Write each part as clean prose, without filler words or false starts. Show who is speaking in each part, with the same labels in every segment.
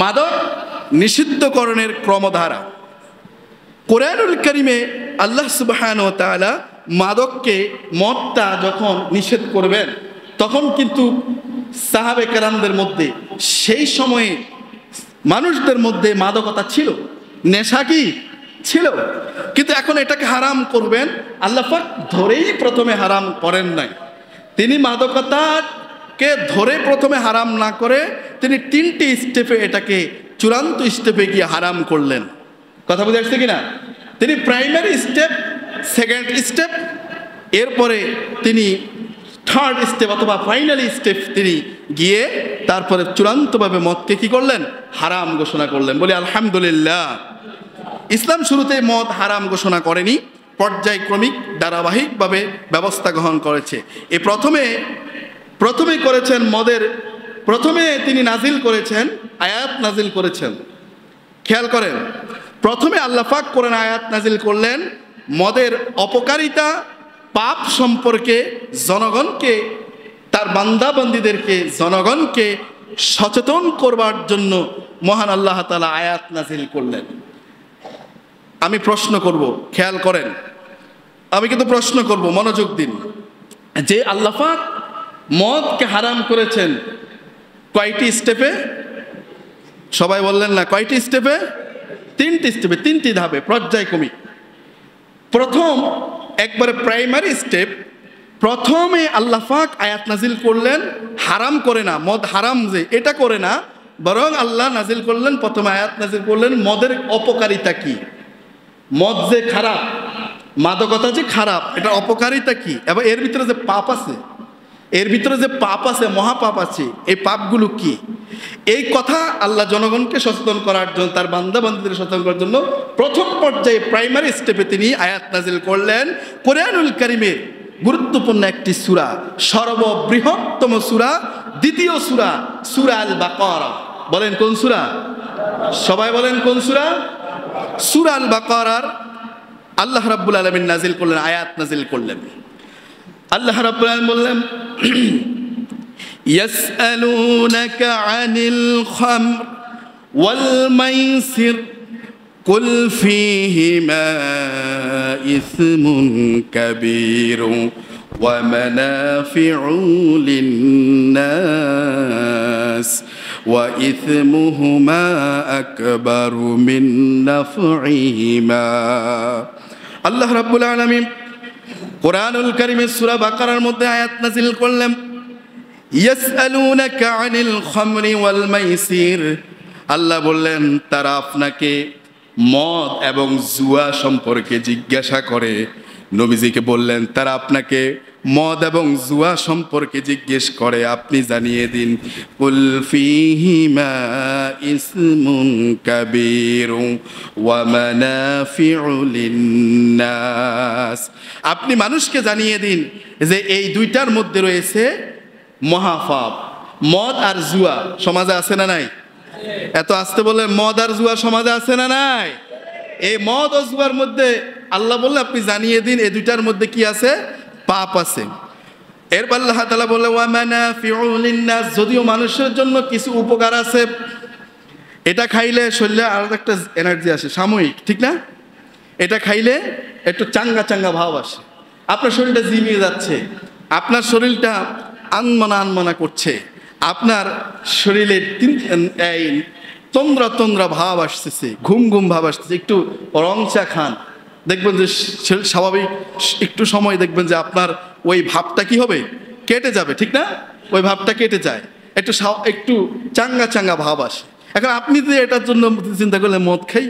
Speaker 1: মাদক নিষিদ্ধকরণের ক্রমধারা। কোরআনুল কারীমে আল্লাহ সুবহানাহু ওয়া তাআলা মাদককে, মদটা যখন নিষেধ করবেন, তখন কিন্তু সাহাবে কেরামদের মধ্যে, সেই সময়ে মানুষদের মধ্যে মাদকতা ছিল, নেশা কি ছিল। কিন্তু এখন এটাকে হারাম করবেন, আল্লাহ পাক ধরেই প্রথমে হারাম করেন নাই। তিনি মাদকতাকে ধরে প্রথমে হারাম না করে তিনি 3টি স্টেপে এটাকে চূড়ান্ত স্টেপে গিয়ে হারাম করলেন। কথা বুঝে আসছে কিনা? তিনি প্রাইমারি স্টেপ, সেকেন্ড স্টেপ, এরপরে তিনি থার্ড স্টেপ অথবা ফাইনালি স্টেপ তিনি গিয়ে তারপরে চূড়ান্তভাবে মদকে কি করলেন? হারাম ঘোষণা করলেন। বলি আলহামদুলিল্লাহ। ইসলাম শুরুতে মদ হারাম ঘোষণা করেনি, পর্যায়ক্রমিক ধারাবাহিকভাবে ব্যবস্থা গ্রহণ করেছে। এ প্রথমে করেছেন মদের, প্রথমে তিনি নাজিল করেছেন, আয়াত নাজিল করেছেন। খেয়াল করেন, প্রথমে আল্লাহ পাক কোরআন আয়াত নাজিল করলেন মদের অপকারিতা, পাপ সম্পর্কে জনগণকে, তার বান্দাবান্দীদেরকে, জনগণকে সচেতন করবার জন্য মহান আল্লাহ তাআলা আয়াত নাজিল করলেন। আমি প্রশ্ন করব, খেয়াল করেন, আমি কিন্তু প্রশ্ন করব, মনোযোগ দিন। যে আল্লাহ পাক মদকে হারাম করেছেন কয়টি স্টেপে? সবাই বললেন না, কয়টি স্টেপে? 3টি স্টেপে, 3টি ধাপে, পর্যায়ক্রমিক। প্রথম একবারে প্রাইমারি স্টেপ, প্রথমে আল্লাহ পাক আয়াত নাজিল করলেন হারাম করে না, মদ হারাম যে এটা করে না, বরং আল্লাহ নাজিল করলেন, প্রথমে আয়াত নাজিল করলেন মদের অপকারিতা কি, মদ যে খারাপ, মাদকতা যে খারাপ, এটা অপকারিতা কি, এবং এর ভিতরে যে পাপ আছে, এর ভিতরে যে পাপ আছে, মহাপাপ আছে, এই পাপগুলো কি, এই কথা আল্লাহ জনগণকে সচেতন করার জন্য, তার বান্দাবান্দীদের সচেতন করার জন্য প্রথম পর্যায়ে প্রাইমারি স্টেপে তিনি আয়াত নাজিল করলেন। কোরআনুল কারীমের গুরুত্বপূর্ণ একটি সূরা, সর্ববৃহত্তম সূরা, দ্বিতীয় সূরা, সূরা আল বাকারা। বলেন কোন সূরা? সবাই বলেন কোন সূরা? সূরা আল বাকারার আল্লাহ রাব্বুল আলামিন নাজিল করলেন, আয়াত নাজিল করলেন। আল্লাহ রাব্বুল আলামিন বললেন, ইয়াসআলুনাকা আনিল খামর ওয়াল মাইসির কুল ফীহিমা ইসমুন কাবীরু ওয়া মানাফিউ লিন-নাস ওয়া ইসমুহুমা আকবারু মিন নাফইহিমা। আল্লাহ রাব্বুল আলামিন কোরআনুল কারীমের সূরা বাকারার মধ্যে আয়াত নাযিল করলেন, ইয়াসআলুনাকা আনিল খামরি ওয়াল মাইসির। আল্লাহ বললেন তারা আপনাকে মদ এবং জুয়া সম্পর্কে জিজ্ঞাসা করে। নবীজিকে বললেন তারা আপনাকে মদ এবং জুয়া সম্পর্কে জিজ্ঞেস করে, আপনি জানিয়ে দিন কুল ফীহিমা ইসমুন কাবীরু ওয়া মানাফিউ লিন-নাস। আপনি মানুষকে জানিয়ে দিন যে এই দুইটার মধ্যে রয়েছে মহাপাপ। মদ আর জুয়া সমাজে আছে না নাই? এত আসতে বললেন, মদ আর জুয়া সমাজে আছে না নাই? এই মদ ও জুয়ার মধ্যে আল্লাহ বললেন আপনি জানিয়ে দিন এই দুইটার মধ্যে কি আছে? পাপ আছে। এরপর আল্লাহ তাআলা বললেন ওয়া মানাফিউ লিন-নাস, যদিও মানুষের জন্য কিছু উপকার আছে, এটা খাইলে শরীরে আর একটা এনার্জি আসে সাময়িক, ঠিক না? এটা খাইলে একটু চাঙ্গা চাঙ্গা ভাব আসে, আপনার শরীরটা জিমিয়ে যাচ্ছে, আপনার শরীরটা আনমনা করছে, আপনার শরীরে এই তন্দ্রা তন্দ্রা ভাব আসতেছে, ঘুম ঘুম ভাব আসতেছে। একটু রং চা খান, দেখবেন যে স্বাভাবিক একটু সময় দেখবেন যে আপনার ওই ভাবটা কি হবে? কেটে যাবে, ঠিক না? ওই ভাবটা কেটে যায়, একটু চাঙ্গা চাঙ্গা ভাব আসে। এখন আপনি যদি এটার জন্য চিন্তা করলে মদ খাই,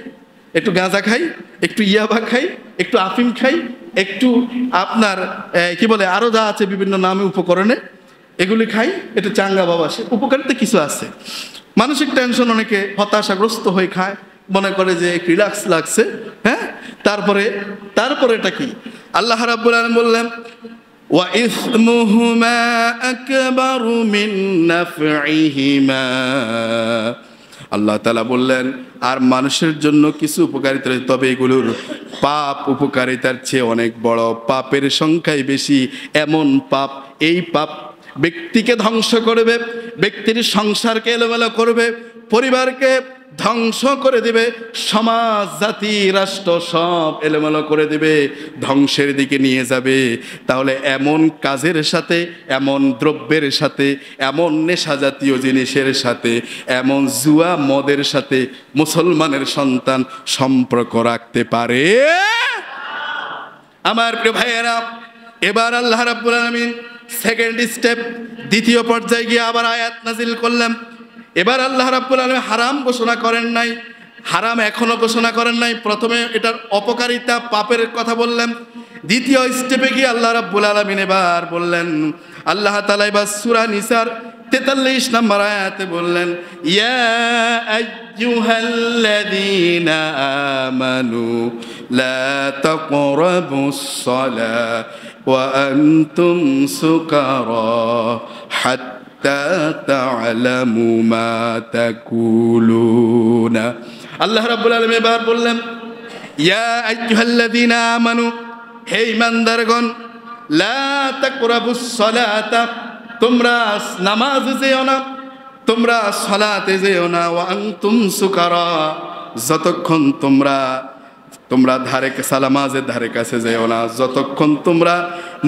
Speaker 1: একটু গাঁজা খাই, একটু ইয়াবা খাই, একটু আফিম খাই, একটু আপনার কি বলে আরও যা আছে বিভিন্ন নামে উপকরণে, এগুলি খাই, একটু চাঙ্গা ভাব আসে, উপকারিতা কিছু আছে। মানসিক টেনশন, অনেকে হতাশাগ্রস্ত হয়ে খায়, মনে করে যে রিল্যাক্স লাগছে, হ্যাঁ। তারপরে এটা কি? আল্লাহ রাব্বুল আলামিন বললেন ওয়া ইসমুহুমা আকবারু মিন নাফইহিমা। আল্লাহ তাআলা বললেন আর মানুষের জন্য কিছু উপকারিতা রয়েছে, তবে এগুলোর পাপ উপকারিতার চেয়ে অনেক বড়, পাপের সংখ্যাই বেশি। এমন পাপ, এই পাপ ব্যক্তিকে ধ্বংস করবে, ব্যক্তির সংসারকে এলোমেলো করবে, পরিবারকে ধ্বংস করে দিবে, সমাজ, জাতি, রাষ্ট্র সব এলোমেলো করে দিবে, ধ্বংসের দিকে নিয়ে যাবে। তাহলে এমন কাজের সাথে, এমন দ্রব্যের সাথে, এমন নেশা জাতীয় জিনিসের সাথে, এমন জুয়া মদের সাথে মুসলমানের সন্তান সম্পর্ক রাখতে পারে? আমার প্রিয় ভাইয়েরা, এবার আল্লাহ রাব্বুল আলামিন সেকেন্ড স্টেপ, দ্বিতীয় পর্যায়ে গিয়ে আবার আয়াত নাজিল করলেন। এবার আল্লাহ রাব্বুল আলামিন হারাম ঘোষণা করেন নাই, হারাম এখনো ঘোষণা করেন নাই। প্রথমে এটার অপকারিতা, পাপের কথা বললেন। দ্বিতীয় স্টেপে গিয়ে আল্লাহ রাব্বুল আলামিন এবার বললেন, আল্লাহ তাআলা এবার সূরা নিসার 43 নম্বর আয়াতে বললেন, ইয়া আইয়ুহাল্লাযীনা আমানু লা তাকরাবুস সালাহ ওয়া আনতুম সুকারা হাত্তা তা'লামু মা তাকুলুনা। আল্লাহ রাব্বুল আলামিন এবার বললেন, ইয়া আইয়ুহাল্লাযীনা আমানু, হে ঈমানদারগণ, লা তাকরাবুস সালাতা, তোমরা নামাজ যেও না, তোমরা সালাতে যেও না, ওয়া আনতুম সুকারা, যতক্ষণ তোমরা নামাজের ধারে কাছে যেও না, যতক্ষণ তোমরা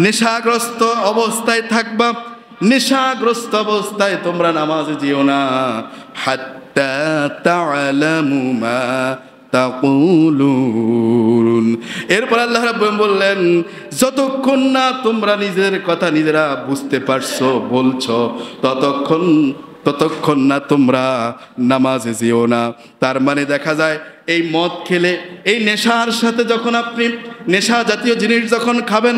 Speaker 1: নেশাগ্রস্ত অবস্থায় থাকবা, নেশাগ্রস্ত অবস্থায় তোমরা নামাজে যেও না। হাত্তা তা'লামু মা তাকুলুন। এরপর আল্লাহ রাব্বুল বললেন, যতক্ষণ না তোমরা নিজের কথা নিজেরা বুঝতে পারছো, বলছো, ততক্ষণ না তোমরা নামাজে যেও না। তার মানে দেখা যায় এই মদ খেলে, এই নেশার সাথে যখন আপনি নেশা জাতীয় জিনিস যখন খাবেন,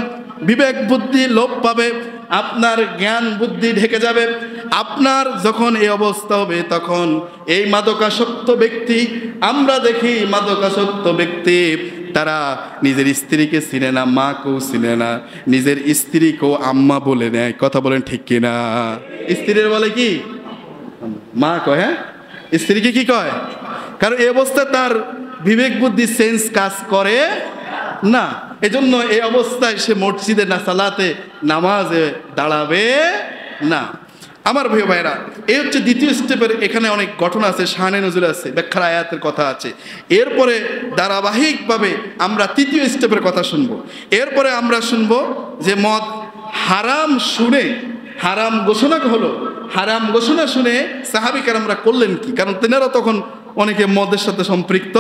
Speaker 1: বিবেক বুদ্ধি লোপ পাবে, আপনার জ্ঞান বুদ্ধি ঢেকে যাবে। আপনার যখন এই অবস্থা হবে, তখন এই মাদকাসক্ত ব্যক্তি, আমরা দেখি মাদকাসক্ত ব্যক্তি, তারা নিজের স্ত্রীকে চিনে না, মাকেও চিনে না, নিজের স্ত্রীকেও আম্মা বলে নেয়। কথা বলেন ঠিক কিনা? স্ত্রীর বলে কি মা কয়, হ্যাঁ, স্ত্রীকে কি কয়? কারণ এই অবস্থায় তার বিবেক বুদ্ধি সেন্স কাজ করে না। এজন্য এই অবস্থায় সে মসজিদে না সালাতে নামাজে দাঁড়াবে না। আমার ভাই ভাইরা, এই হচ্ছে দ্বিতীয় স্টেপের। এখানে অনেক ঘটনা আছে, শানে নজুল আছে, ব্যাখ্যার আয়াতের কথা আছে। এরপরে ধারাবাহিকভাবে আমরা তৃতীয় স্টেপের কথা শুনবো। এরপরে আমরা শুনবো যে মদ হারাম শুনে, হারাম ঘোষণা হলো, হারাম ঘোষণা শুনে সাহাবী কেরামরা করলেন কি? কারণ তেনারা তখন অনেকে মদের সাথে সম্পৃক্ত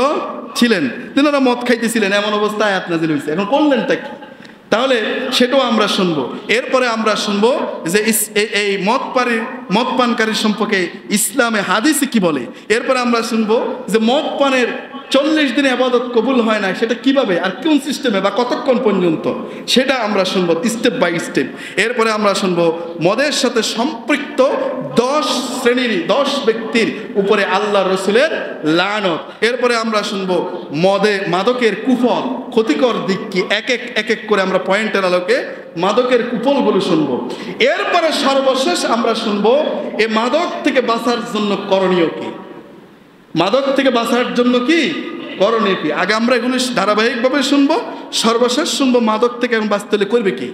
Speaker 1: ছিলেন, তেনারা মদ খাইতেছিলেন, এমন অবস্থায় আয়াত নাযিল হয়েছে। এখন করলেনটা কি? তাহলে সেটাও আমরা শুনবো। এরপরে আমরা শুনবো যে এই মদ পানকারীর সম্পর্কে ইসলামে হাদিসে কি বলে। এরপরে আমরা শুনবো যে মদ পানের 40 দিনে ইবাদত কবুল হয় না, সেটা কিভাবে আর কোন সিস্টেমে বা কতক্ষণ পর্যন্ত, সেটা আমরা শুনবো স্টেপ বাই স্টেপ। এরপরে আমরা শুনবো মদের সাথে সম্পৃক্ত 10 ব্যক্তির উপরে আল্লাহ রসুলের লানত। এরপরে আমরা শুনবো মাদকের কুফল, ক্ষতিকর দিক কি, এক এক করে আমরা পয়েন্টের আলোকে মাদকের কুফলগুলো শুনবো। এরপরে সর্বশেষ আমরা শুনবো এ মাদক থেকে বাঁচার জন্য করণীয় কি, মাদক থেকে বাঁচার জন্য কি করণীয় কি। আগে আমরা এগুলো ধারাবাহিকভাবে শুনবো, সর্বশেষ শুনবো মাদক থেকে বাঁচতে হলে করবে কি।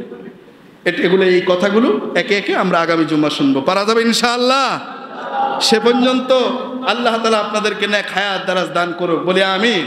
Speaker 1: এগুলো, এই কথাগুলো একে একে আমরা আগামী জুম্মা শুনবো। পারা যাবে ইনশাআল্লাহ? সে পর্যন্ত আল্লাহ তাআলা আপনাদেরকে নেক হায়াত দারাজ দান করুক, বলি আমিন।